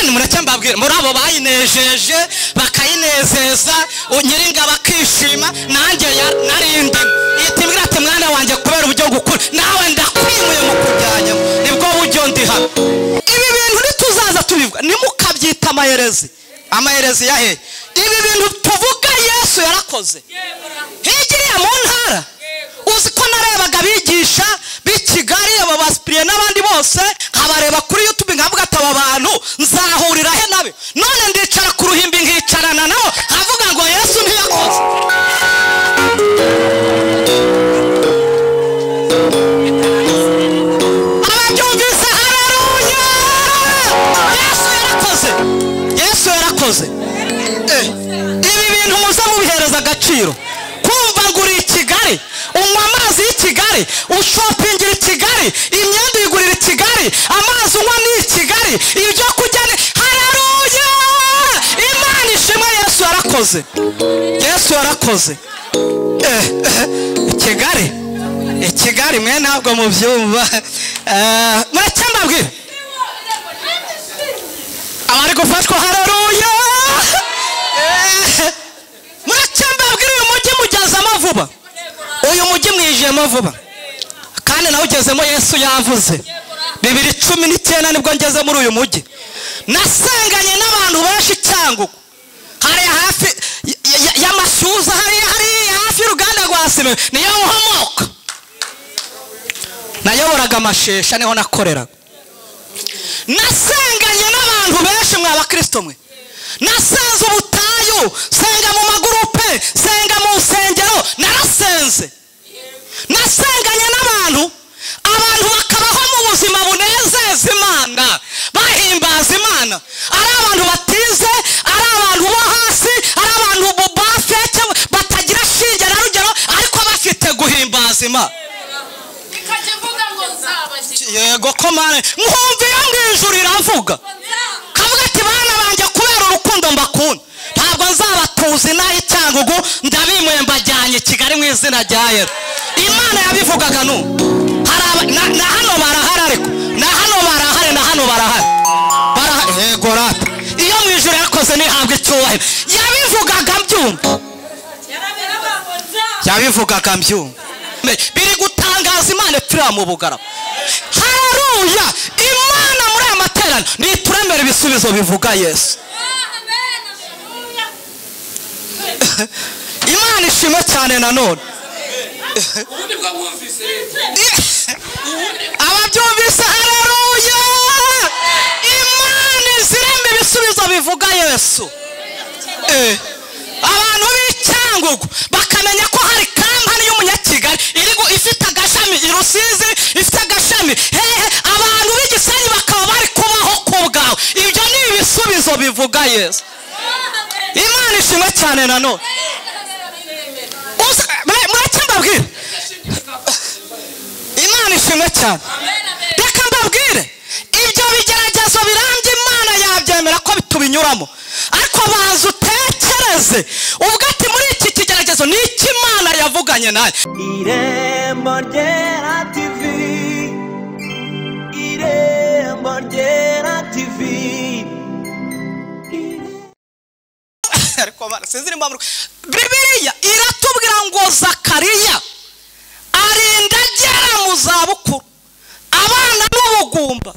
kandi mureke mbabwire muri abo bayinejeje bakayinezeza nyiringa bakishima nanjye narinde itimbwira ati mwana wanjye kubera uburyo gukura nawe ndakwimuye mu kujyanya nibwo buryo ndi hano. Ibi bintu ntituzaza tubivuga nimukabyita amayerezi yahe. Ibi bintu tuvuga Yesu yarakoze higiriye mu ntara. Uzi ko narebaga bigisha b'Kigali aba basipiriye n'abandi bose nkabareba kuri YouTube nkavuga ati aba bantu nzahurira he nabe, none ndicara ku ruhimbi nkicarana nabo nkavuga ngo Yesu ntiyakoze. Ababyumvise haleluya, Yesu yarakoze. Ibi bintu muza mubihereza agaciro. Kumva ngo uri Kigali unywa amazi y'Kigali, ushopingira Kigali, imyenda uyigurira Kigali, amazi unywa ni Kigali, ibyo kurya ni haleluya. Imana ishimwe, Yesu yarakoze. Kigali mwe ntabwo mubyumva. Mureke mbabwire abari gufashwa haleluya. Mureke mbabwire uyu mujyi mugezemo vuba, uyu mujyi mwijemo vuba kandi nawe ugezemo Yesu yavuze. 2019 nibwo ngeze muri uyu mujyi, nasenganye n'abantu benshi Cyangugu, hari hafi y'amashyuza, hari hafi y'uruganda rwa sima niyo nkomoka. Nayoboraga Amashesha niho nakoreraga. Nasenganye n'abantu benshi mwa bakristo mwe, nasenze ubutayu, senga mu magurupe, senga mu nsengero, narasenze. Nasenganye n'abantu bakabaho mu buzima bunezeza Imana, bahimbaza Imana. Ari abantu batize, ari abantu bo hasi, ari abantu bafeke batagira shinge na rugero, ariko bafite guhimbaza Imana. Yego komane nkumva iyo mwijuru iravuga kavuga ati bana banjye kubera urukundo mbakunda ntabwo nzabatuza inahi Cyangugu, ndabimuye mbajyanye Kigali mu izina rya Yesu. Imana yabivugaga na hano barahari, ariko na hano barahari. Yego rata iyo mwijuru yakoze nihabwa icyubahiro. Yabivugaga mbyumva biri gutangaza Imana ipfira mu bugarama. Haleluya. Imana muri aya materaniro nituremera ibisubizo bivuga Yesu. Imana ishimwe cyane nanone. Ababyumvise haleluya. Imana iziremera ibisubizo bivuga Yesu. Abantu b'Icyangugu bakamenya ko hari kampani y'umunyakigali ifite agashami i Rusizi, ifite agashami abantu b'Igisenyi bakaba bari kubaho ku bwawe. Ibyo ni ibisubizo bivuga Yesu. Imana ishimwe cyane nanone. Mureke mbabwire Imana ishimwe cyane. Reka mbabwire ibyo bigeragezo birambye Imana yabyemera ko bitubinyuramo, ariko baza utekereze uvuga ati muri iki kigeragezo ni iki Imana yavuganye nawe. Irembo Ryera TV, Irembo Ryera TV. Ariko bana sinzi nimba Bibiliya iratubwira ngo Zakariya arinda agera mu zabukuru, abana n'ubugumba.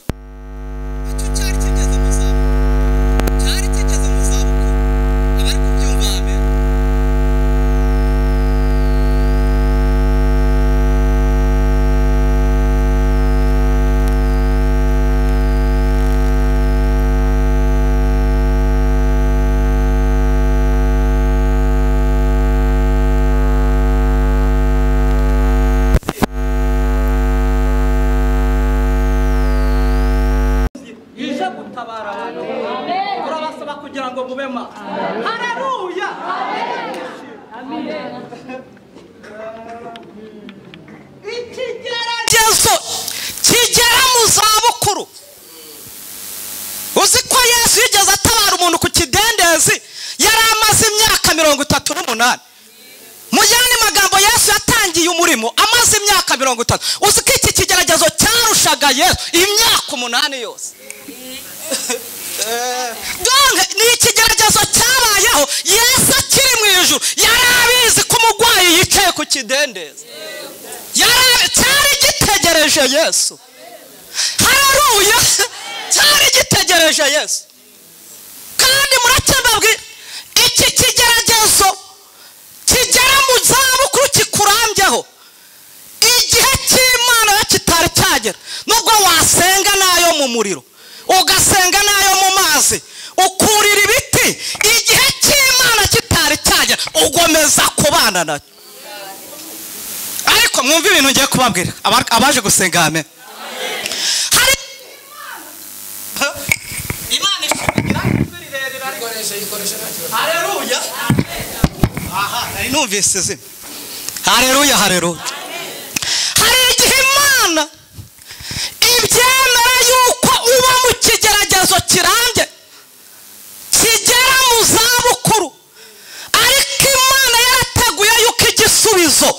Haleluya. Amen. Ikigeragezo kigera mu zabukuru. Uzi ko Yesu yigeze atabara umuntu ku kidendezi yari amaze imyaka 38. Mu yandi magambo Yesu yatangiye umurimo amaze imyaka 30. Uzi ko iki kigeragezo cyarushaga Yesu imyaka 8 yose. ikigeragezo cyabayeho Yesu akiri mu ijuru yari abizi ko umurwayi yicaye ku kidendezi, cyari gitegereje Yesu. Haleluya, cyari gitegereje Yesu. Kandi muracyababwira iki kigeragezo kigera mu zabukuru kikurambyeho, igihe cy'Imana kitari cyagera, nubwo wasenga nayo mu muriro ugasenga nayo mu mazi ukurira ibiti, igihe cy'Imana kitari cyagera ugomeza kubana nayo. Ariko mwumva ibintu ngiye kubabwira abaje gusenga. Amen. Hari Imana ishigira rirerire ariko haleluya. Aha nari numvise zimwe. Haleluya, haleluya. Hari igihe Imana ibyemera yuko uba mu kigeragezo kirambye kigera mu zabukuru, ariko Imana yarateguye yuko igisubizo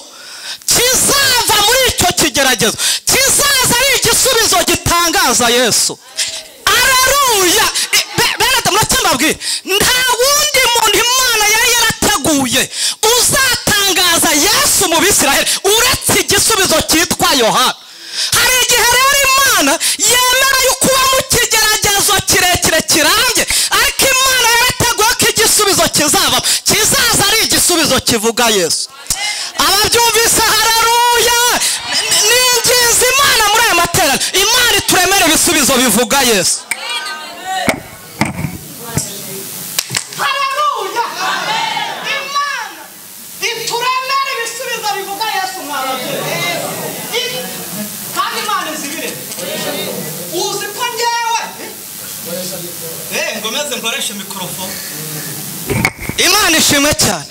kizava muri icyo kigeragezo kizaza ari igisubizo gitangaza Yesu. Haleluya. Bene muracyambabwira nta wundi muntu Imana yari yarateguye uzatangaza Yesu mu Bisiraheli uretse igisubizo cyitwa Yohana. Hari igihe rero Imana yemera yuko uba mu kigeragezo kirekire kirambye, ariko Imana yarateguye ko igisubizo kizaza ari igisubizo kivuga Yesu. Ababyumvise haleluya. Ningize Imana muri aya materaniro, Imana ituremere ibisubizo bivuga Yesu. Haleluya. Imana ituremere ibisubizo bivuga Yesu mwababyeyi. Kandi Imana izibire. Uzi ko njyewe ngomeze nkoreshe mikrofone. Imana ishimwe cyane.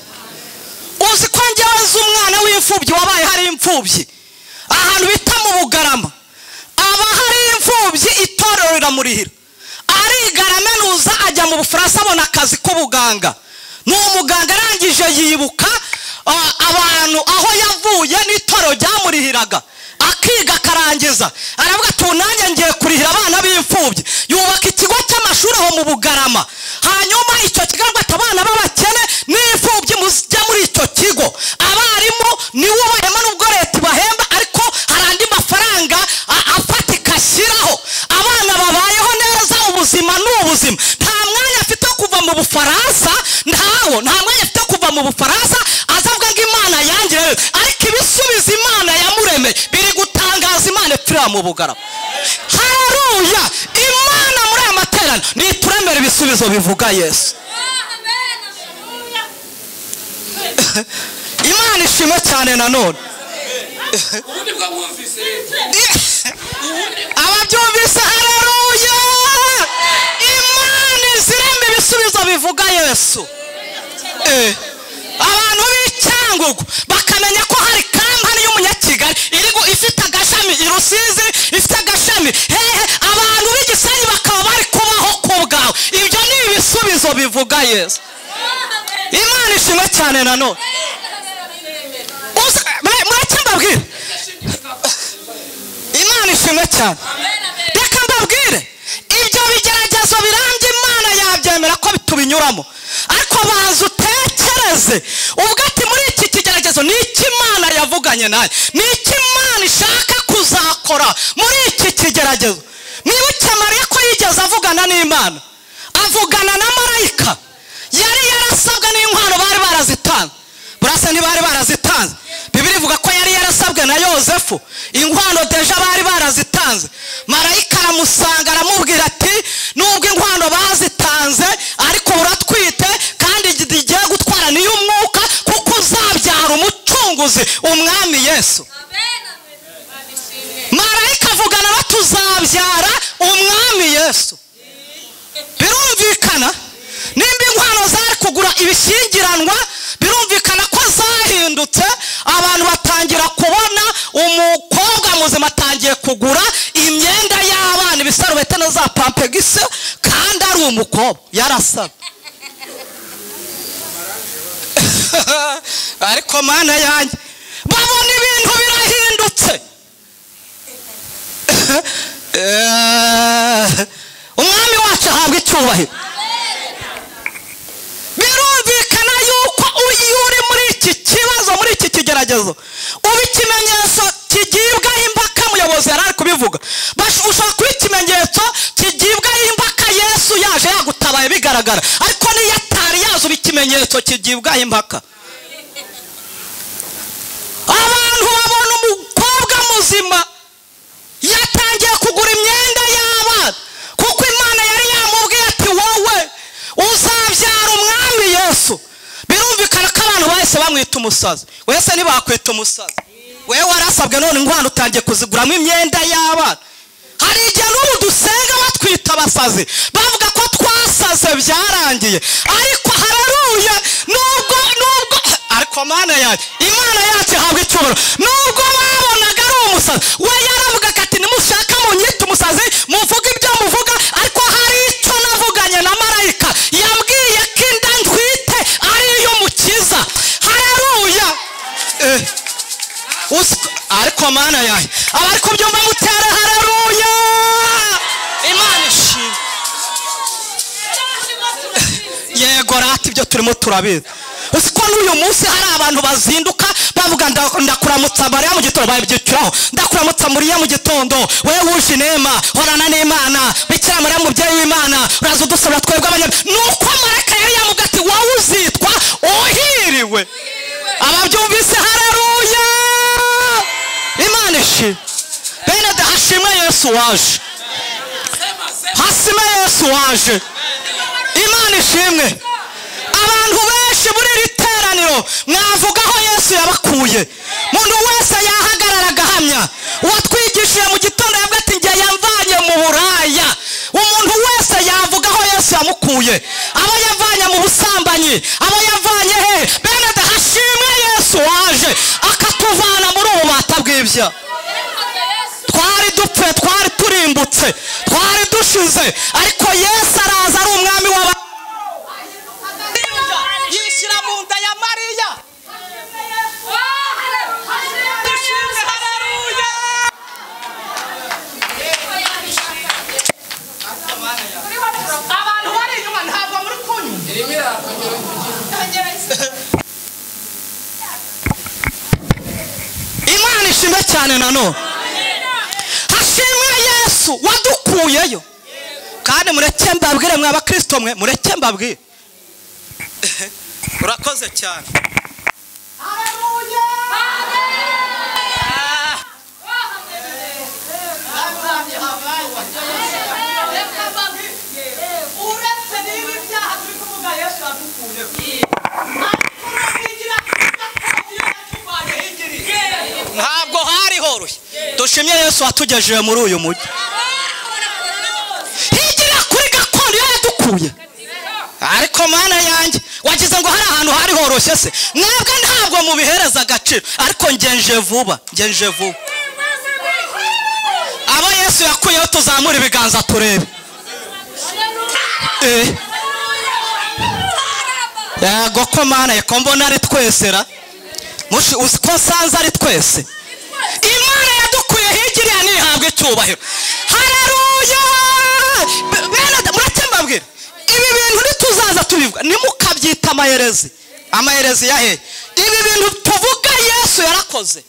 Uzi ko njyewe z'umwana w'imfubyi wabaye hari imfubyi ahantu bita mu Bugarama, aba hari imfubyi itorero riramurihira, arigaramenuza ajya mu Bufaransa abona akazi k'ubuganga. N'umuganga arangije yibuka abantu aho yavuye n'itorero ryamurihiraga, akiga akarangiza aravuga ati nanjye ngiye kurihira abana b'imfubyi. Yubaka ikigo cy'amashuri aho mu Bugarama, hanyuma icyo kigo abana b'abakene n'imfubyi mujya muri icyo kigo. Abarimu niwo bahema n'ubwo leta ibahemba, ariko hari andi mafaranga afatika ashyiraho. Abana babayeho neza, ubuzima n'ubuzima. Nta mwanya afite kuva mu Bufaransa, nta mwanya afite kuva mu Bufaransa azavuga ngo Imana yangire, ariko ibisubizo Imana yamuremeye biri gutangaza Imana ipfira mu Bugarama. Haleluya. Imana muri aya materaniro nituremere ibisubizo bivuga Yesu. Imana ishimwe cyane nanone. Ababyumvise haleluya. Imana izirembe ibisubizo bivuga Yesu. Abantu b'Icyangugu bakamenya ko hari kampani y'Umunyakigali ifite agashami i Rusizi, ifite agashami abantu b'Igisenyi bakaba bari kubaho ku bwawe. Ibyo ni ibisubizo bivuga Yesu. Imana ishimwe cyane nanone. Muracyambabwire Imana ishimwe cyane. Reka mbabwire ibyo bigeragezo birambye Imana yabyemera ko bitubinyuramo, ariko baza utekereze ubwo ati muri iki kigeragezo ni iki Imana yavuganye nawe, ni iki Imana ishaka kuzakora muri iki kigeragezo. Mwibuke Mariya ko yigeze avugana n'Imana, avugana na marayika, yari yarasabwe n'inkwano bari barazitanze. Burasa ntibari barazitanze. Bibiri ivuga ko yari yarasabwe na Yosefu inkwano deja bari barazitanze. Marayika aramusanga aramubwira ati nubwo inkwano bazitanze ariko uratwite kandi igiye gutwara niyo umwuka, kuko uzabyara umucunguzi umwami Yesu. Marayika avugana no tuzabyara umwami Yesu. Birumvikana nimba inkwano zari kugura ibishyingiranwa, birumvikana ko zahindutse. Abantu batangira kubona umukobwa muzima atangiye kugura imyenda y'abana, ibisarubete na za pampegisi, kandi ari umukobwa yarasabwe. Ariko Mana yanjye babona ibintu birahindutse. Umwami wacu ahabwa icyubahiro. ikigeragezo uba ikimenyetso kigibwaho impaka. Umuyobozi yari ari kubivuga, ushobora kuba ikimenyetso kigibwaho impaka Yesu yaje yagutabaye bigaragara, ariko niyo atari yaje uba ikimenyetso kigibwaho impaka. Abantu babona umukobwa muzima yatangiye kugura imyenda y'abana, kuko Imana yari yamubwiye ati wowe uzabyara umwami Yesu. Birumvikana ko abantu bahise bamwita umusazi. Wese ntibakwita umusazi, wewe warasabwe none inkwano utangiye kuziguramo imyenda y'abana. Hari igihe n'ubu dusenga batwita abasazi, bavuga ko twasaze byarangiye, ariko haleluya, nubwo ariko Mana yacu, Imana yacu ihabwa icyubahiro. Nubwo babonaga ari umusazi, we yaravuga ati nimushaka munyita umusazi muvuga ibyo muvuga, ariko hari icyo navuganye na marayika yambwiye ko inda ntwite ari iy'Umukiza. Haleluya. Ariko Mana yacu, abari kubyumva mutere haleluya. Imana ishimwe. Yego rati ibyo turimo turabizi. Usiko n'uyu munsi hari abantu bazinduka bavuga ndakuramutsa Mariya mu gitondo, babyiciraho ndakuramutsa Mariya mu gitondo, wewe wuje inema, horana n'Imana, Bikira Mariya mubyeyi w'Imana, uraza udusabira twebwe abanyabyaha. Nuko marayika yari yamubwiye ati wowe uzitwa uhiriwe. Ababyumvise haleluya. Imana ishimwe. Bene hashimwe Yesu waje, hasime Yesu waje. Imana ishimwe. Abantu benshi muri iri teraniro mwavuga aho Yesu yabakuye. Umuntu wese yahagarara agahamya. Uwatwigishije mu gitondo yavuga ati njye yamvanye mu buraya. Umuntu wese yavuga aho Yesu yamukuye, abo yavanye mu busambanyi, abo yavanye he. Bene hashimwe Yesu waje akatuvana muri ububata bw'ibyaha. Twari dupfe, twari turimbutse, twari dushize, ariko Yesu araza ari umwami w'abantu. Yishyira mu nda ya Mariya. Abantu bari inyuma ntabwo muri kunywa. Imana ishimwe cyane nanone. Hashimwe Yesu wadukuyeyo. Kandi mureke mbabwire mwa bakristo mwe, mureke mbabwire. Urakoze cyane. Haleluya. Uretse n'ibi byaha turi kuvuga Yesu yadukuyeho. Ntabwo hari horoshye. Dushimye Yesu watugejeje muri uyu mujyi. Higira kuri gakondo yadukuye. Ariko Mana yanjye, wagize ngo hari ahantu hari horoshye se? Mwebwe ntabwo mubihereza agaciro, ariko ngenje vuba. Abo Yesu yakuyeho tuzamura ibiganza turebe. Yego ko Mana yeko mbona ari twesera. Mushi uziko sanze ari twese. Imana yadukuye higiriya nihabwe icyubahiro. Haleluya. Bene muratembabwira. Ibi bintu nituzaza tubivuga nimukabyita amayerezi yahe. Ibi bintu tuvuga Yesu yarakoze.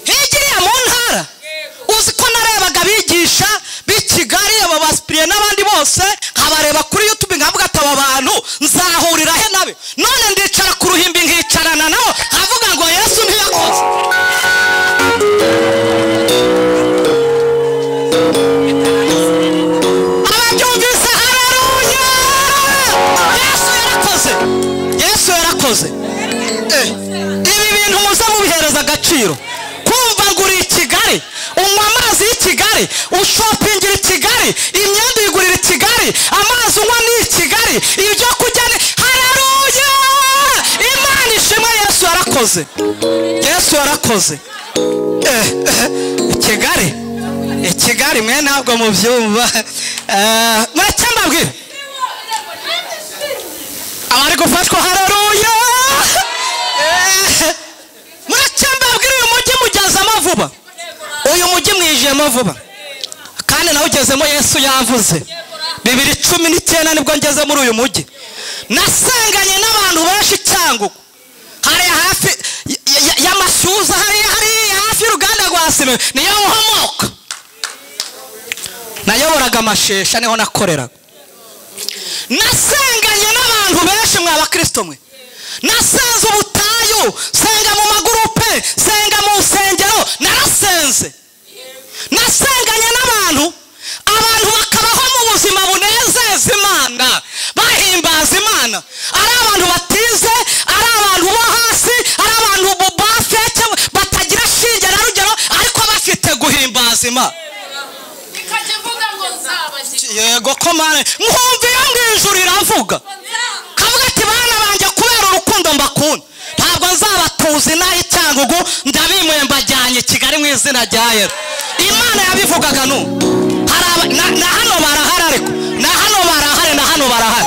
Higiriya mu ntara uziko narebaga bigisha b'Kigali aba baspiriye n'abandi bose, nkabareba kuri YouTube nkavuga ati aba bantu nzahurira he nabe. None ndicara ku ruhimbi nkicarana nabo nkavuga ngo Yesu ntiyakoze. Ababyumvise haleluya. Yesu yarakoze. Ibi bintu muza mubihereza agaciro. Kumva ngo uri Kigali, unywa amazi y'i Kigali, ushopingira i Kigali, imyenda uyigurira i Kigali, amazi unywa ni i Kigali, ibyo kurya ni haleluya. Imana ishimwe Yesu yarakoze. Yesu yarakoze. Kigali mwe ntabwo mubyumva. Mureke mbabwire abari gufashwa haleluya. Mureke mbabwire uyu mujyi mugezemo vuba. Uyu mujyi mwijemo vuba. Kandi nawe ugezemo Yesu yavuze. 2019 nibwo ngeze muri uyu mujyi. Nasenganye n'abantu benshi Cyangugu. Hari hafi y'amashyuza hari hafi y'uruganda rwa Sime niyo nkomoka. Nayoboraga Amashesha niho nakoreraga. Nasenganye n'abantu benshi mwa bakristo mwe. Nasenze ubutayu, senga mu magurupe, senga mu nsengero, narasenze. Nasenganye n'abantu, abantu bakabaho mu buzima bunezeza Imana, bahimbaza Imana. Ari abantu batize, ari abantu bo hasi, ari abantu bafite batagira shinge na rugero, ariko bafite guhimbaza Imana. Yego ko mane nkumviye mwijuru iravuga kavuga ati bana banje kubera urukundo mbakunda ntabwo nzabatuzi nahi Cyangugu ndabimuye mbajyanye Kigali mu izina rya Yesu. Imana yabivugaga no na hano barahari ariko na hano barahari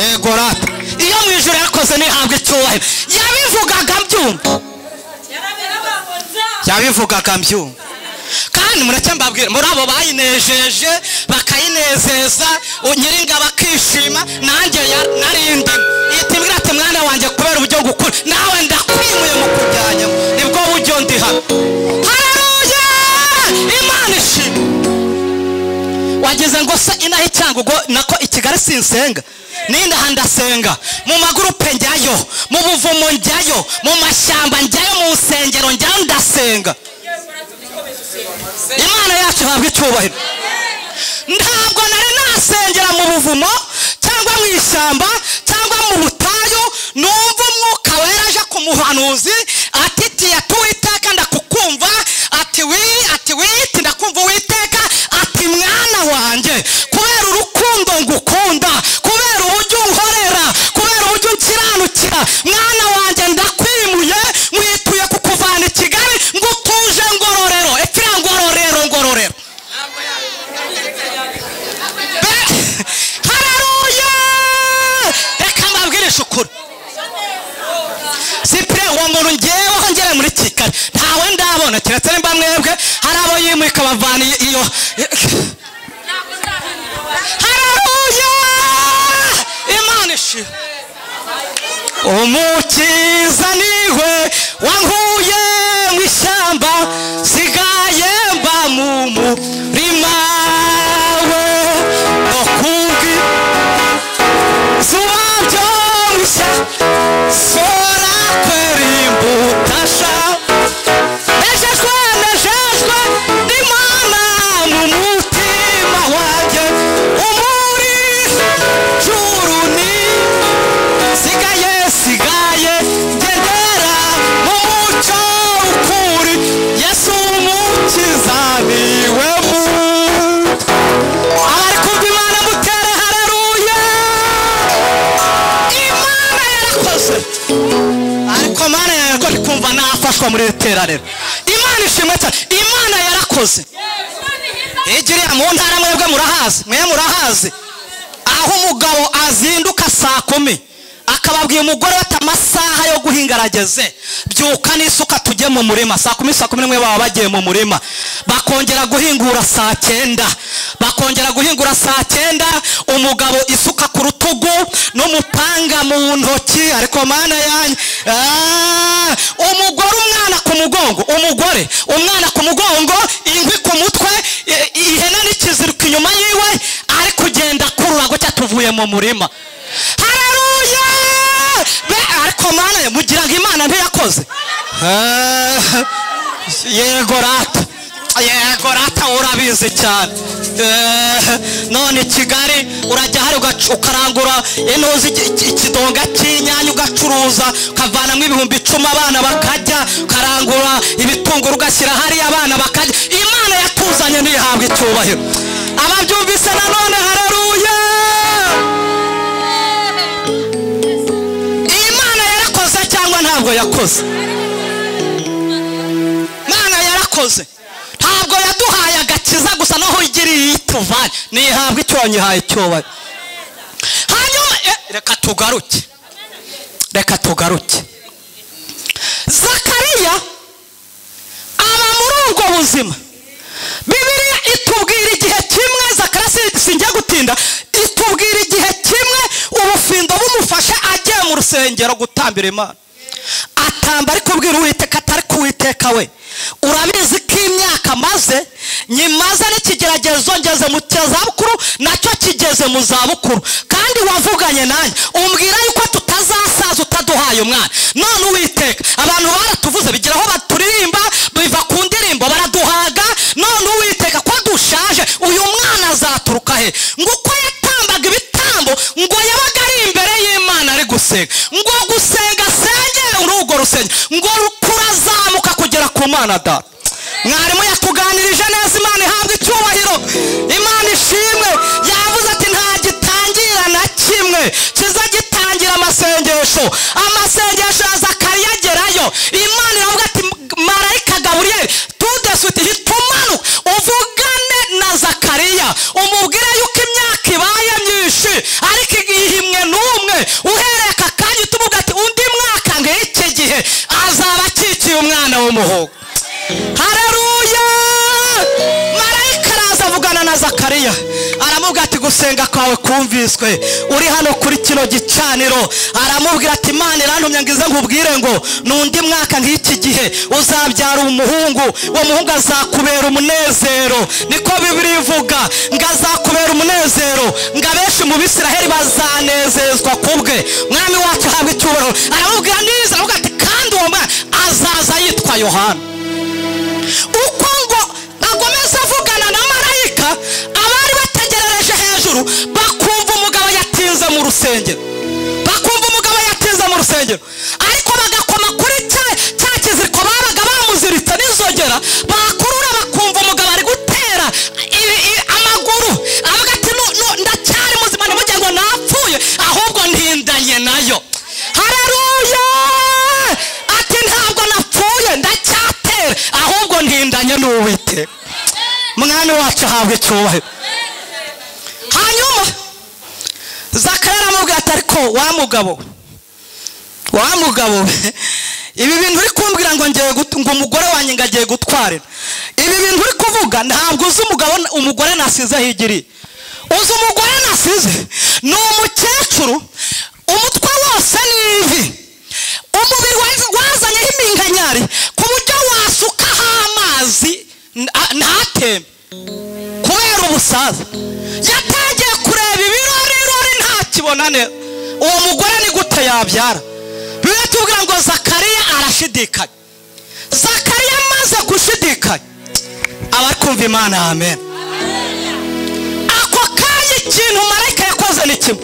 yego rata iyo mwijuru yakoze nihabwe icyubahiro yabivugaga mbyumva kandi mureke mbabwira muri abo bayinejeje bakayinezeza Nyiringa bakishima nanjye narinde itimbwira ati mwana wanjye kubera uburyo gukura nawe ndakwimuye mu kujyanye nibwo buryo ndi hano. Haleluya Imana ishimwe. Wageze ngo se inahi Cyangugu nako Kigali sinsenga ninda handasenga mu magurupe njyayo mu buvumo njyayo mu mashyamba njyayo mu nsengero njyayo ndasenga. Imana yacu habwe icyubahiro. Ntabwo nari nasengera mu buvumo cyangwa mu ishyamba cyangwa mu butayu numva umwuka wera aje ku muhanuzi ati Uwiteka ndakukumva ati ndakumva Uwiteka ati mwana wanjye kubera urukundo ngukunda kubera uburyo unkorera kubera uburyo unkiranukira mwana wanjye ndakwimuye mwituye kukuvana i Kigali ngutuje Ngororero epfira Ngororero. Haleluya reka mbabwire shukuru sipre uwo muntu ngeweho ngere muri Kigali ntawe ndabona keretse nimba mwebwe hari abo yimika bavana iyo. Haleluya Imana ishimwe. Umukiza niwe wankuye mu ishyamba sigaye mba mu murima we no kungi zuba byo musha sora kwerimbutasha nejejwe n'Imana mu mutima wanjye umuri juruni sigaye ngendera mu mucyo ukuri Yesu umukiza niwe mu abari kumva Imana mutere haleluya. Imana yarakoze ariko Imana yarakoze kumva nafashwa muri iteraniro. Imana ishimwe cyane. Imana yarakoze egiriya mu ntara mwebwe murahazi aho umugabo azinduka saa 10 akababwiye umugore bati amasaha yo guhinga arageze byuka n'isuka tujye mu murima saa 10 baba bagiye mu murima bakongera guhingura saa 9 umugabo isuka ku rutugu n'umupanga mu ntoki ariko Mana yanjye umugore umwana ku mugongo ingwi ku mutwe ihene n'ikiziriko inyuma yiwe ari kugenda kurura gutya tuvuye mu murima. Haleluya ariko Mana mugira ngo Imana ntiyakoze. Yego rata urabizi cyane. None Kigali urajya hari ukarangura enozi ikidonga cy'inyanya ugacuruza ukavanamo 10,000 abana bakajya karangura ibitunguru ugashyira hari abana bakajya. Imana yatuzanye ntihabwe icyubahiro. Ababyumvise nanone haleluya. Imana yarakoze cyangwa ntabwo yakoze? Imana yarakoze. Ntabwo yaduhaye agakiza gusa naho igiriye ituvanye nihabwe icyonyihaye cyoba. Hanyuma reka tugaruke Zakariya aba muri ubwo buzima. Bibiliya itubwira igihe kimwe Zakariya sinjya gutinda itubwira igihe kimwe ubufindo bumufasha agiye mu rusengero gutambira Imana. atamba ari kubwira Uwiteka atari kuwiteka we urabizi ko imyaka maze nyimaze n'ikigeragezo ngeze mu zabukuru nacyo kigeze mu zabukuru kandi wavuganye nanjye umbwira yuko tutazasaza utaduhaye umwana none Uwiteka abantu baratuvuze bigira aho baturirimba biva ku ndirimbo baraduhaga none Uwiteka ko dushaje uyu mwana azaturuka he ngo uko yatambaga ibitambo ngo yabaga ari imbere y'Imana ari gusenga ngo gusenga sengera urugo rusenge ngo kurazamuka kugera ku Mana da mwarimu yatuganirije neza Imana ihabwa icyubahiro Imana ishimwe yavuze ati nta gitangira na kimwe kiza gitangira amasengesho ya Zakariya agerayo Imana iravuga ati marayika Gaburiyeli tudasuti hitumanuka uvugane na Zakariya umubwire yuko imyaka ibaye myinshi ariko igihimwe n'umwe uhereye aka kanya tumuga ati undi mwaka ng'iki gihe azaba akikiye umwana w'umuhungu. Haleluya! Marayika araza avugana na Zakariya aramubwira ati gusenga kwawe kumviswe uri hano kuri kino gicaniro aramubwira ati Imana irantumye ngize nkubwire ngo n'undi mwaka nk'iki gihe uzabyara umuhungu uwo muhungu azakubera umunezero niko Bibiri ivuga ngo azakubera umunezero ngo abenshi mu Bisiraheli bazanezezwa kubwe mwami wacu ahabwa icyubahiro aramubwira neza avuga ati kandi uwo mwana azaza yitwa Yohana. Uko ngo agomeza avugana na marayika abari bategerereje hejuru bakumva umugabo yatinze mu rusengero ariko bagakoma kuri cya kiziriko babaga bamuziritse n'inzogera bakurura bakumva umugabo ari gutera amaguru avuga ati ndacyari muzima ntimujye ngo napfuye ahubwo ntindanye nayo. Haleluya! ati ntabwo napfuye ndacyatera ahubwo ntindanye n'Uwiteka. Mwami wacu ahabwa icyubahiro. Hanyuma Zakariya aramubwira ati ariko wa mugabo ibi bintu uri kumbwira ngo ngo umugore wanjye ngagiye gutwarira ibi bintu uri kuvuga ntabwo uzi umugore nasize higiri uzi umugore nasize ni umukecuru umutwe wose n'ivi umubiri wazanyeho iminkanyari ku buryo wasukaho amazi ntatembe kubera ubusaza yatangiye kureba ibirori ntakibona neza uwo mugore ni gute yabyara biratubwira ngo Zakariya arashidikanya. Zakariya amaze gushidikanya abari kumva Imana amen. Ako kanya ikintu marayika yakoze ni kimwe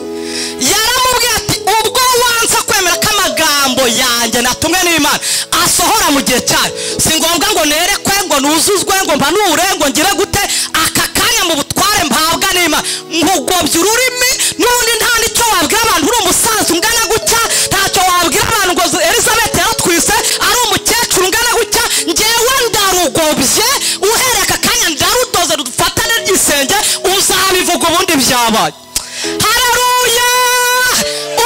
yaramubwiye ati ubwo wanza kwemera ko amagambo yanjye natumwe n'Imana asohora mu gihe cyayo si ngombwa ngo nerekwe ngo nuzuzwe ngo mpanure ngo ngire gute aka kanya mu butware mpabwa n'Imana nkugobye ururimi n'undi nta nicyo wabwira abantu uri umusaza ungana gutya ntacyo wabwira abantu ngo Elizabeth yaratwise ari umukecuru ungana gutya ngewe ndarugobye uhereye aka kanya ndarudoze dufatane ry'isenge uzabivuga ubundi byabaye. Haleluya!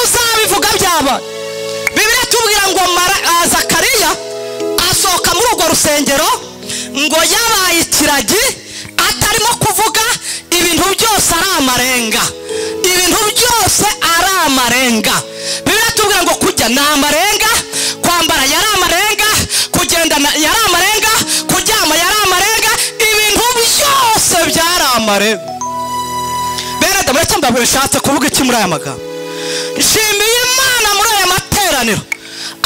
uzabivuga byabaye. Bibiri tubwira ngo Zakariya asohoka muri urwo rusengero ngo yabaye ikiragi atarimo kuvuga ibintu byose ari amarenga. Bibiri tubwira ngo kujya ni amarenga, kwambara yari amarenga, kugenda yari amarenga, kuryama yari amarenga, ibintu byose byari amarenga. Bene Dawidi mbabwira nshatse kuvuga iki muri aya magambo. Nshimiye Imana muri aya materaniro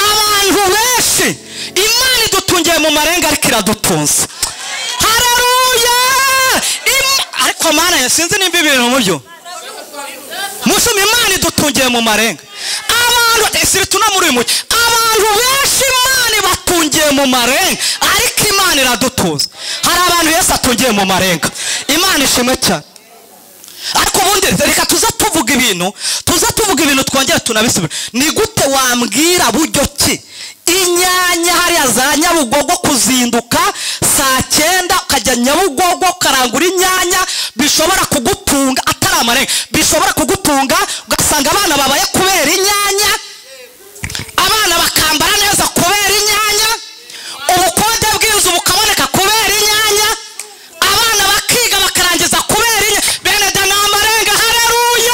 abantu benshi Imana idutungiye mu marenga ariko iradutunze. Haleluya! Ariko Mana yasinze nimba ibintu mu byo musumi Imana idutungiye mu marenga abantu esiri tuna muri uyu mucyo abantu benshi Imana batungiye mu marenga ariko Imana iradutuza. Hari abantu Yesu atungiye mu marenga Imana ishimwe cyane. Ariko ubundi reka tuza tuvuga ibintu twongera tunabisubira. Ni gute wambwira buryo ki inyanya hariya za Nyabugogo kuzinduka saa 9 ukajya Nyabugogo karangura inyanya bishobora kugutunga atari amarenga bishobora kugutunga ugasanga abana babaye kubera inyanya, abana bakambara neza kubera inyanya, ubukode bw'inzu bukaboneka kubera inyanya, abana bakiga bakarangiza kubera inyanya. Bene da n'amarenga. Haleluya!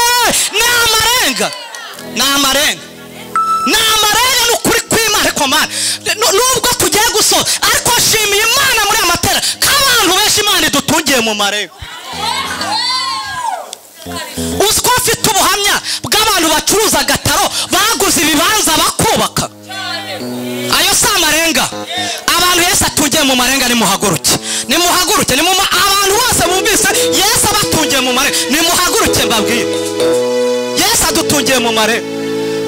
n'amarenga n'ukuri kw'Imana ariko mana nubwo tugiye gusoza ariko shimiye Imana muri amatera k'abantu benshi Imana idutungiye mu marenga. Uziko ufite ubuhamya bw'abantu bacuruza agataro baguze ibibanza bakubaka. Ayo si amarenga. Abantu Yesu atungiye mu marenga nimuhaguruke. Nimuhaguruke abantu bose bumvise Yesu abatungiye mu marenga nimuhaguruke mbabwiye. Yesu adutungiye mu marenga.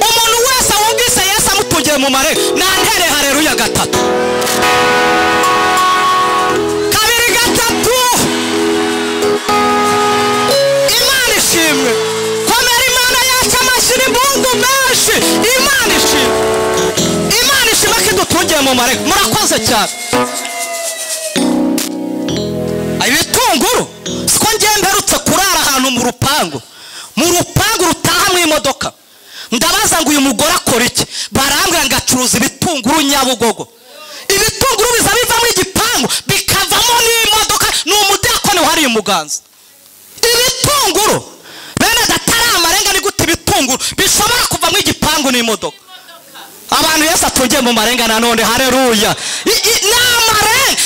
Umuntu wese wumvise Yesu amutungiye mu marenga nantere haleluya gatatu. Kabiri gatatu. Imana ishimwe. Komera Imana yacu amashuri Mungu menshi. Imana ishimwe. Imana ishimwe ko idutungiye mu marenga. Murakoze cyane. Ibitunguru siko ngiye mperutse kurara ahantu mu rupangu rutaha mu imodoka. Ndabaza ngo uyu mugore akora iki? Barambwira ngo acuruza ibitunguru Nyabugogo. Ibitunguru biza biva mu igipangu bikavamo n'imodoka. Ni umudakoni wari umuganza. Ibitunguru bene datari amarenga ni gute ibitunguru bishobora kuva mu igipangu n'imodoka? Abantu Yesu atungiye mu marenga nanone haleluya.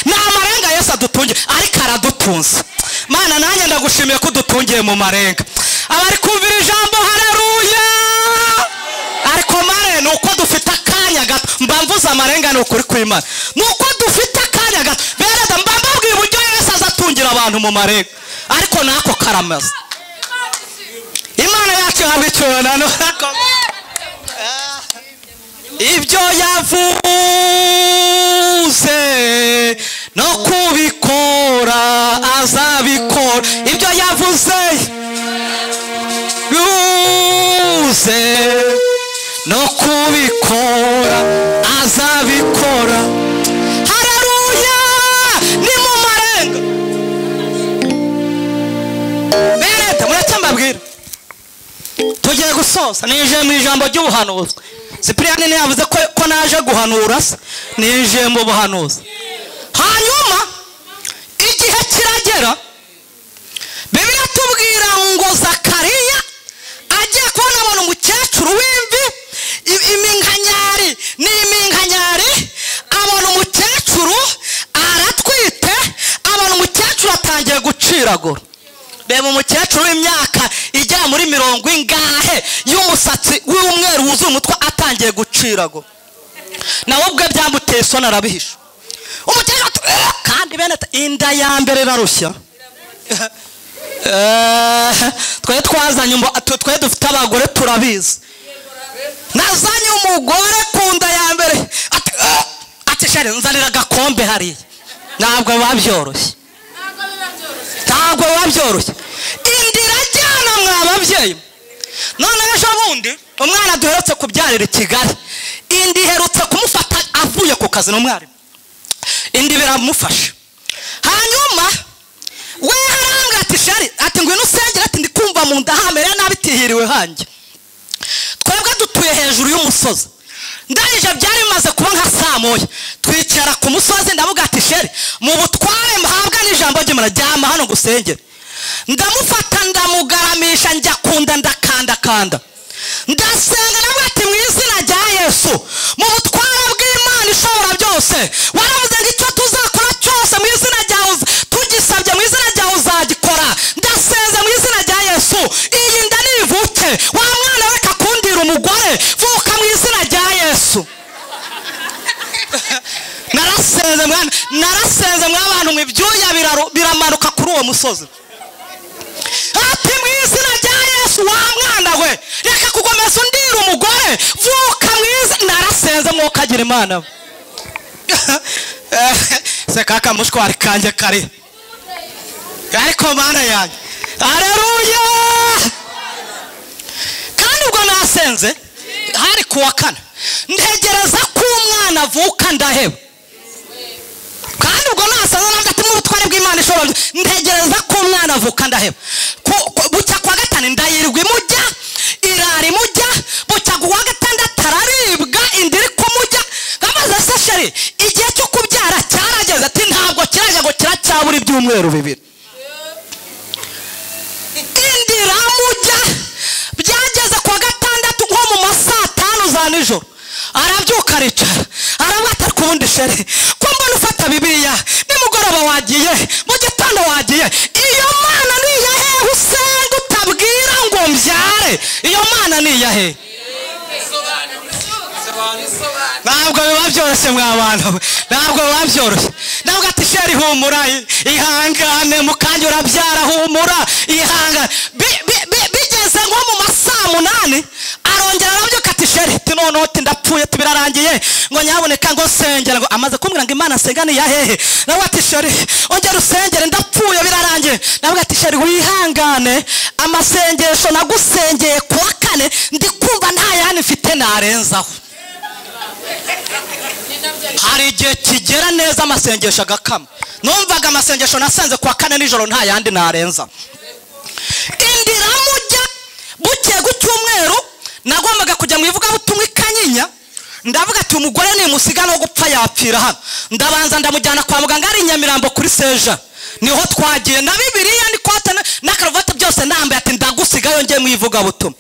Ni amarenga Yesu adutungiye ariko aradutunze. Mana nanjye ndagushimiye ko dutungiye mu marenga. Abari kumvira ijambo haleluya. Ariko mare nuko dufite akanya gato mbamvuza amarenga ni ukuri kw'Imana. Nuko dufite akanya gato bereda mbambabwiye uburyo Yesu azatungira abantu mu marenga. Ariko nako karamaze. Imana yacu ihabwa icyubahiro. Ibyo yavuze no kubikora azabikora. Ibyo yavuze no kubikora azabikora. Haleluya. Ni mu marenga. Bereta mureke mbabwira tugiye gusoza nije mu ijambo ry'ubuhanuzi. Sipiriyani ni yavuze ko naje guhanura se nije mu buhanuzi. Hanyuma igihe kiragera Bibiliya tubwira ngo Zakariya agiye kubona abantu umukecuru w'imvi iminkanyari abona umukecuru aratwite abona umukecuru atangiye guciragura. Beba umukecuru w'imyaka igera muri 70 ingahe y'umusatsi w'umweru wuzuye umutwe atangiye guciragura. Nawe ubwe byamuteye isoni arabihisha. Umukecuru kandi bene inda ya mbere irarushya. Twe twazanye twe dufite abagore turabizi. Nazanye umugore kunda ya mbere ati shari nzanira gakombe hari. Ntabwo babyoroshye. Indira jyana mwababyeyi. None ejo bundi umwana duherutse kubyarira i Kigali. Indi herutse kumufata avuye ku kazi n'umwarimu. Indi biramufasha. Hanyuma we haranga ati shari ati ngwino usengera ati ndikumva mu nda hamere nabi tihiriwe hanjye. Twebwe dutuye hejuru y'umusozi. Ndayije byari bimaze kuba nka saa moya. Twicara ku musozi ndavuga ati sheri mu butware mhabwa n'ijambo ry'Imana ryama hano gusengera. Ndamufata ndamugaramisha njya kunda ndakanda. Ndasenga ndavuga ati mu izina rya Yesu mu butware bw'Imana ishobora byose waravuze ngo icyo tuzakora cyose mu izina ryawe tugisabye mu izina ryawe uzagikora. Ndasenze mu izina rya Yesu iyi nda nivuke wa mwana we kakundira umugore vuka mu izina rya Yesu. Narasenze mw'abantu mwibyuya biramanuka kuri uwo musozi. Ati mu izina rya Yesu wa mwana we reka kugomeza undira umugore vuka mu izina. Narasenze mwokagira Imana. Se kaka mushwari kanje kare. Ariko Mana yanjye. Haleluya. Kandi ubwo nasenze hari kuwa kane ntegereza ko umwana avuka ndaheba. Kandi ubwo nasenze nangati mu butware bw'Imana ishobora ntegereza ko umwana avuka ndaheba. Bucya kwa gatanu ndayirwa imujya irari mujya bucya kwa gatandatu araribwa indiri kumujya ngamaze se sheri igihe cyo kubyara cyarageze ati ntabwo kirajya ngo kiracyabura ibyumweru bibiri. Indira mujya byageze kwa gatandatu nko mu masaa 5 za nijoro arabyuka aricara aravuga ati ariko ubundi sheri ko mbona ufata bibiliya nimugoroba wagiye mu gitondo wagiye iyo mana ni iyahe usenga utabwira ngo mbyare iyo mana ni iyahe ntabwo biba byoroshye mwa bantu ntabwo biba byoroshye ntabwo ati sheri humura ihangane mukanya urabyara humura ihangane bigeze nko mu masaa 8 arongera arabyuka ati sheri noneho ndapfuye tubirarangiye ngo nyaboneka ngo sengera ngo amaze kumbwira ngo imana senga ni yahehe nawe ati sheri ongera usengere ndapfuye birarangiye nawe ati sheri wihangane amasengesho nagusengeye kuwa 4 ndi kumva nta yani mfite narenzaho hari igihe kigera neza amasengesho agakama numvaga amasengesho nasenze kuwa 4 nijoro nta yandi narenza indira mujya buke gucyumweru nagombaga kujya mu ivuga butumwa Kanyinya ndavuga ati umugore ni musiga no gupfa yapfira hano ndabanza ndamujyana kwa muganga ari Nyamirambo kuri Seja niho twagiye na Bibiliya ni kwata na karavata byose ndambaye ati ndagusigayo ngiye mu ivuga butumwa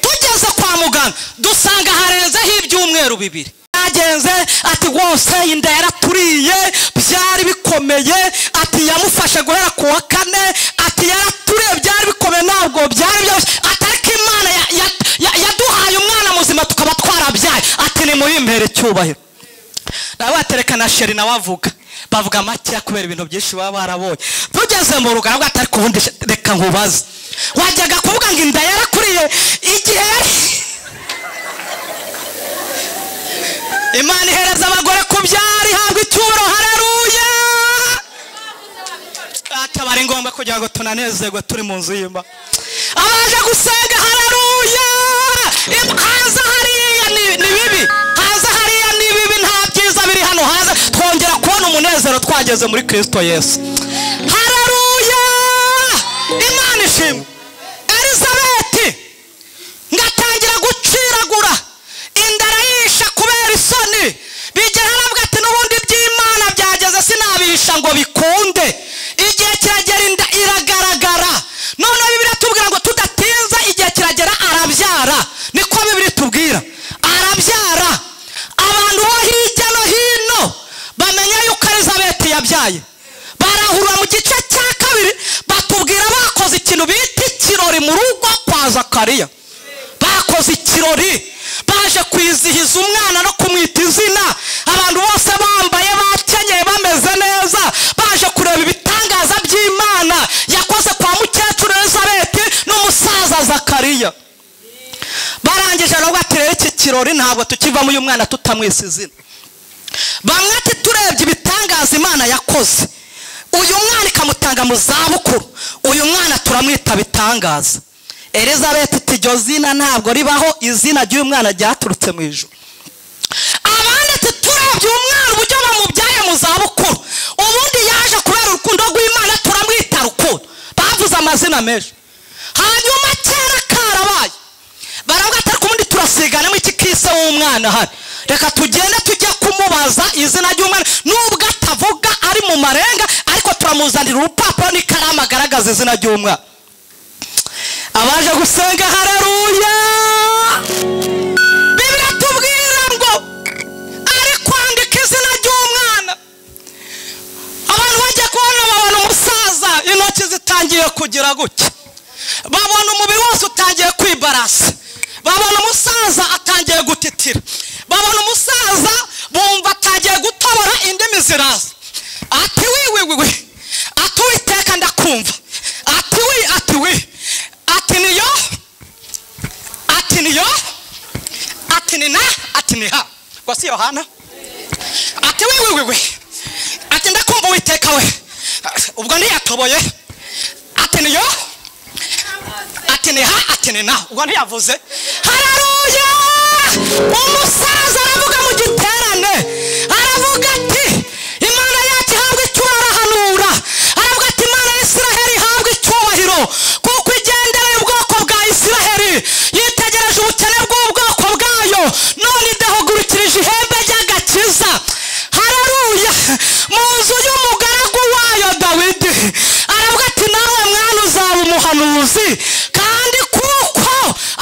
tugeze kwa muganga dusanga harenzeho ibyumweru 2 yagenze ati wose inda yaraturiye byari bikomeye ati yamufashe guhera kuwa 4 ati yaraturiye byari bikomeye ntabwo byari byose atariko imana yaduhaye umwana muzima tukaba twarabyaye ati ni muri impere cyubahiro nawe aterekana sheri nawe avuga bavuga make kubera ibintu byinshi baba barabonye tugeze mu rugo nabwo atari kubundi reka nkubaze wajyaga kuvuga ngo inda yarakuriye igihe Imana ihereza abagore kubyara ihabwa icyubahiro haleluya atabari ngombwa kugira ngo tunanezerwe turi mu nzu y'Imana abaje gusenga haleluya haza hariya ni bibi haza hariya ni bibi nta byiza biri hano haza twongera kubona umunezero twageze muri Kristo Yesu haleluya Imana ishimwe Elizabeth ngatangira guciragura indara yisha kubera isoni bigera nabwo ati n'ubundi by'Imana byageze sinabisha ngo bikunde igihe kiragera inda iragaragara none Bibiliya tubwira ngo tudatinza igihe kiragera arabyara niko Bibiliya tubwira arabyara abantu bo hirya no hino bamenya yuko Elizabeth yabyaye barahura mu gice cya 2 batubwira bakoze ikintu bita ikirori mu rugo kwa Zakariya bakoze ikirori baje kwizihiza umwana no kumwita izina abantu bose bambaye bakenyeye bameze neza baje kureba ibitangaza by'Imana yakoze kwa mukecuru Elizabeth n'umusaza Zakariya barangije no batirera iki kirori ntabwo tukivamo uyu mwana tutamwise izina bamwe ati turebye ibitangaza Imana yakoze uyu mwana ikamutanga mu zabukuru uyu mwana turamwita bitangaza Elizabeth iryo zina ntabwo ribaho izina ry'uyu mwana ryaturutse mu ijuru abandi ati turebye umwana uburyo bamubyaye mu zabukuru ubundi yaje kubera urukundo rw'Imana turamwita rukundo bavuze amazina menshi hanyuma kera karabaye baravuga ati ariko ubundi turasiganamo iki kise w'umwana hari reka tugende tujye kumubaza izina ry'umwana nubwo atavuga ari mu marenga ariko turamuzanira urupapuro n'ikaramu agaragaza izina ry'umwana abaje gusenga haleluya Bibiliya tubwira ngo ari kwandika izina ry'umwana abantu bajya kubona babona umusaza intoki zitangiye kugira gutya babona umubiri wose utangiye kwibarasa babona umusaza atangiye gutitira babona umusaza bumva atangiye gutobora indimi ziraza ati wiwe ati Uwiteka ndakumva ati wi ati niyo ati nina ati niha kwa si Yohana ati wiwe ati ndakumva Uwiteka we ubwo ntiyatoboye ati niyo ati niha ati nina ubwo ntiyavuze haleluya umusaza aravuga mu giterane aravuga ati Imana yacu ihabwa icyubahiro hanura aravuga ati Imana ya Isiraheli ihabwa icyubahiro kuko igendereye ubwoko bwa Isiraheli yitegereje ubukene bw'ubwoko bwayo none idahugurukirije ihembe ry'agakiza haleluya mu nzu y'umugaragu wayo Dawidi aravuga ati nawe mwana uzaba umuhanuzi kandi kuko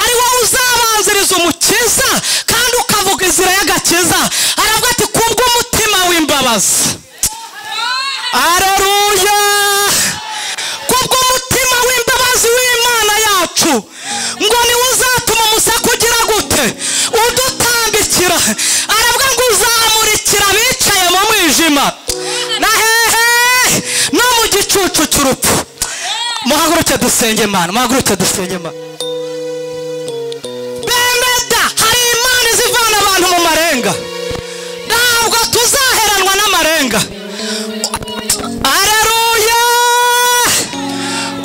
ari wowe uzabanziriza umukiza kandi ukavuga dusenge Imana, muhaguruke dusenge Imana. Bemeda, hari imana zivana abantu mu marenga, ntabwo tuzaheranwa n'amarenga. Aleluya.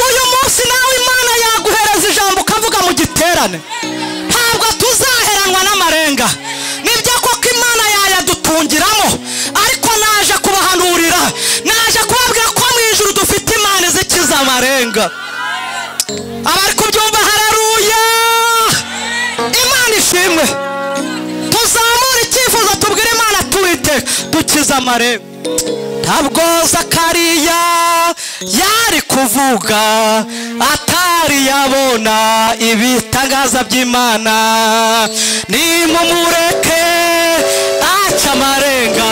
Uyu munsi nawe Imana yaguhereza ijambo ukavuga mu giterane, ntabwo tuzaheranwa n'amarenga. Nibyo koko Imana yayadutungiramo, ariko naje kubahanurira, naje kubabwira ko mu ijuru dufite imana zikiza amarenga. Abari kubyumva haleluya, Imana ishimwe. Tuzamura icyifuzo tubwire Imana tuwite dukiza amarenga. Ntabwo Zakariya yari kuvuga atari yabona ibitangaza by'Imana. Nimumureke aca amarenga,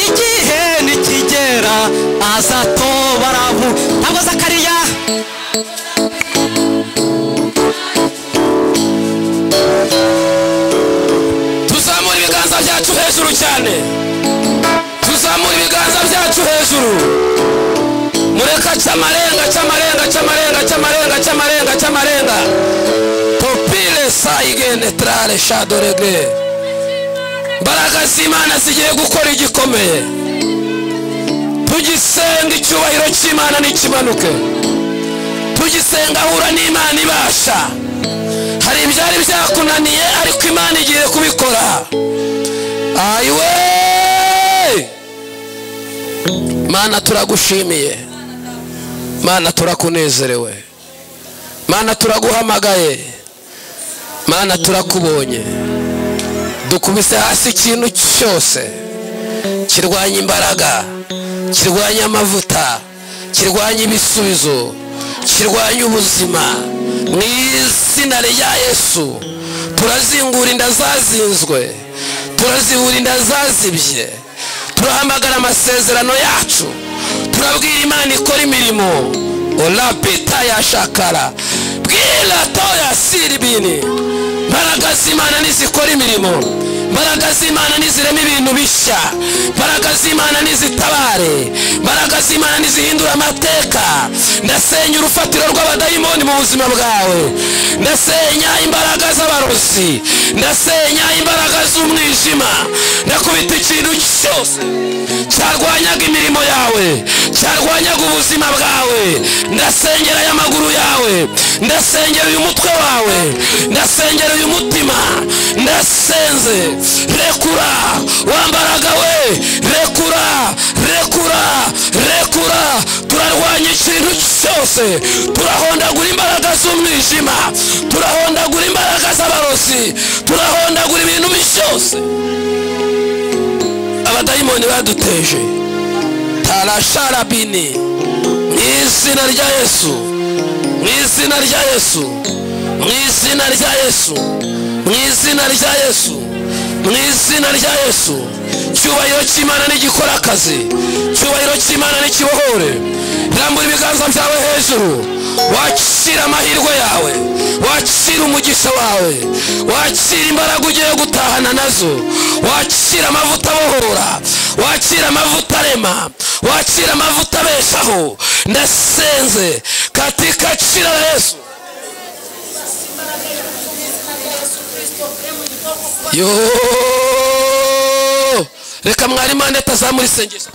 igihe nikigera azatobora. Ntabwo Zakariya tuzamura ibiganza byacu hejuru cyane, tuzamura ibiganza byacu hejuru. Mureka cyamarenga cyamarenga cyamarenga cyamarenga cyamarenga cyamarenga topile saigene trale shadorege. Mbaraga z'Imana zigiye gukora igikomeye. Tugisenga icyubahiro cy'Imana n'ikimanuke, tugisenga ahura n'Imana ibasha. Hari ibyari byakunaniye ariko Imana igiye kubikora. Ayiwe Mana turagushimiye, Mana turakunezerewe, Mana turaguhamagaye, Mana turakubonye. Dukubise hasi ikintu cyose kirwanya imbaraga, kirwanya amavuta, kirwanya ibisubizo, kirwanya ubuzima. Mu izina rya Yesu turazingura inda zazinzwe, turazibura inda zazibye, turahamagara amasezerano yacu, turabwira Imana ikora imirimo. Ola peta ya shakara bwira toya siribini. Mbaraga z'Imana nizikora imirimo, mbaraga z'Imana nizirema ibintu bishya, mbaraga z'Imana nizitabare, mbaraga z'Imana nizihindura amateka. Ndasenya urufatiro rw'abadayimoni mu buzima bwawe, ndasenya imbaraga z'abarozi, ndasenya imbaraga z'umwijima. Ndakubita ikintu cyose cyarwanyaga imirimo yawe, cyarwanyaga ubuzima bwawe. Ndasengera y'amaguru yawe, ndasengera uyu mutwe wawe, ndasengera uyu mutima. Ndasenze rekura wambaraga we, rekura rekura rekura. Turarwanya ikintu cyose, turahondagura imbaraga z'umwijima, turahondagura imbaraga z'abarozi, turahondagura ibintu byose abadayimoni baduteje. Tarasharabini mu izina rya Yesu, mu izina rya Yesu, mu izina rya Yesu, mu izina rya Yesu, mu izina rya Yesu. Cyubahiro cy'Imana nigikora akazi, cyubahiro cy'Imana nikibohore. Rambura ibiganza byawe hejuru, wakira amahirwe yawe, wakira umugisha wawe, wakira imbaraga ugiye gutahana nazo, wakira amavuta abohora, wakira amavuta arema, wakira amavuta abeshaho. Ndasenze katika jina la Yesu. Yo reka mwari Imana tazamura isengesho.